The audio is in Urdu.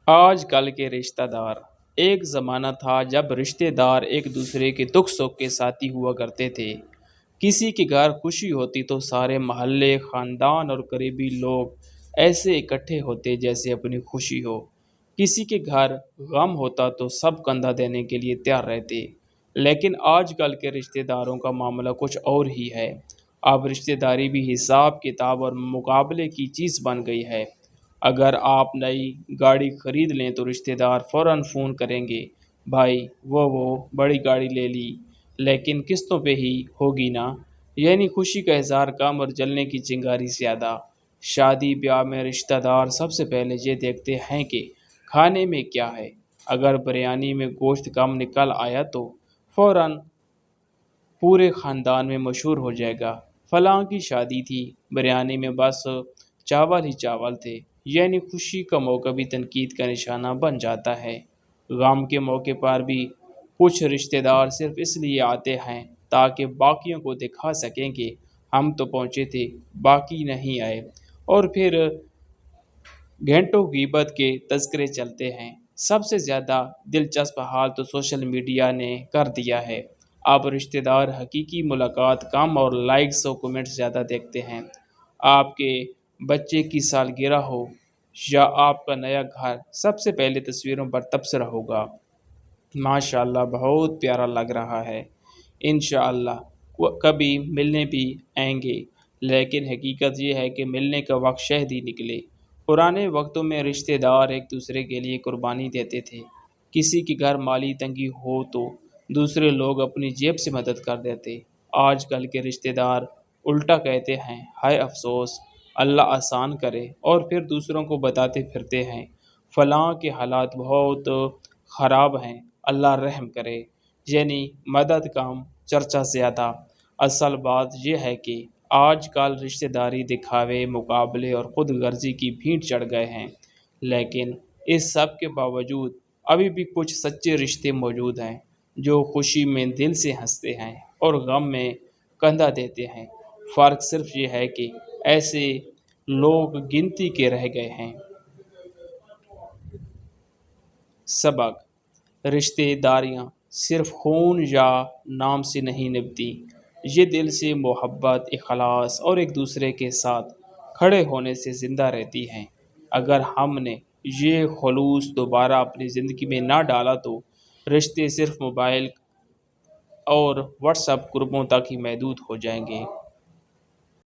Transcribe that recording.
آج کل کے رشتہ دار۔ ایک زمانہ تھا جب رشتہ دار ایک دوسرے کے دکھ سکھ کے ساتھی ہوا کرتے تھے۔ کسی کے گھر خوشی ہوتی تو سارے محلے، خاندان اور قریبی لوگ ایسے اکٹھے ہوتے جیسے اپنی خوشی ہو۔ کسی کے گھر غم ہوتا تو سب کندھا دینے کے لیے تیار رہتے۔ لیکن آج کل کے رشتہ داروں کا معاملہ کچھ اور ہی ہے۔ اب رشتہ داری بھی حساب کتاب اور مقابلے کی چیز بن گئی ہے۔ اگر آپ نئی گاڑی خرید لیں تو رشتہ دار فوراً فون کریں گے، بھائی وہ بڑی گاڑی لے لی، لیکن قسطوں پہ ہی ہوگی نا۔ یعنی خوشی کا اظہار کم اور جلنے کی چنگاری زیادہ۔ شادی بیاہ میں رشتہ دار سب سے پہلے یہ دیکھتے ہیں کہ کھانے میں کیا ہے۔ اگر بریانی میں گوشت کم نکل آیا تو فوراً پورے خاندان میں مشہور ہو جائے گا، فلاں کی شادی تھی، بریانی میں بس چاول ہی چاول تھے۔ یعنی خوشی کا موقع بھی تنقید کا نشانہ بن جاتا ہے۔ غم کے موقع پر بھی کچھ رشتہ دار صرف اس لیے آتے ہیں تاکہ باقیوں کو دکھا سکیں کہ ہم تو پہنچے تھے، باقی نہیں آئے، اور پھر گھنٹوں غیبت کے تذکرے چلتے ہیں۔ سب سے زیادہ دلچسپ حال تو سوشل میڈیا نے کر دیا ہے۔ اب رشتہ دار حقیقی ملاقات کم اور لائکس و کمنٹس زیادہ دیکھتے ہیں۔ آپ کے بچے کی سالگرہ ہو یا آپ کا نیا گھر، سب سے پہلے تصویروں پر تبصرہ ہوگا، ماشاءاللہ بہت پیارا لگ رہا ہے، انشاءاللہ کبھی ملنے بھی آئیں گے۔ لیکن حقیقت یہ ہے کہ ملنے کا وقت شاید ہی نکلے۔ پرانے وقتوں میں رشتہ دار ایک دوسرے کے لیے قربانی دیتے تھے۔ کسی کے گھر مالی تنگی ہو تو دوسرے لوگ اپنی جیب سے مدد کر دیتے۔ آج کل کے رشتہ دار الٹا کہتے ہیں، ہائے افسوس، اللہ آسان کرے، اور پھر دوسروں کو بتاتے پھرتے ہیں، فلاں کے حالات بہت خراب ہیں، اللہ رحم کرے۔ یعنی مدد کم، چرچا زیادہ۔ اصل بات یہ ہے کہ آج کل رشتہ داری دکھاوے، مقابلے اور خود غرضی کی بھیڑ چڑھ گئے ہیں۔ لیکن اس سب کے باوجود ابھی بھی کچھ سچے رشتے موجود ہیں جو خوشی میں دل سے ہنستے ہیں اور غم میں کندھا دیتے ہیں۔ فرق صرف یہ ہے کہ ایسے لوگ گنتی کے رہ گئے ہیں۔ سبق: رشتہ داریاں صرف خون یا نام سے نہیں نبھتی، یہ دل سے محبت، اخلاص اور ایک دوسرے کے ساتھ کھڑے ہونے سے زندہ رہتی ہیں۔ اگر ہم نے یہ خلوص دوبارہ اپنی زندگی میں نہ ڈالا تو رشتے صرف موبائل اور واٹس ایپ گروپوں تک ہی محدود ہو جائیں گے۔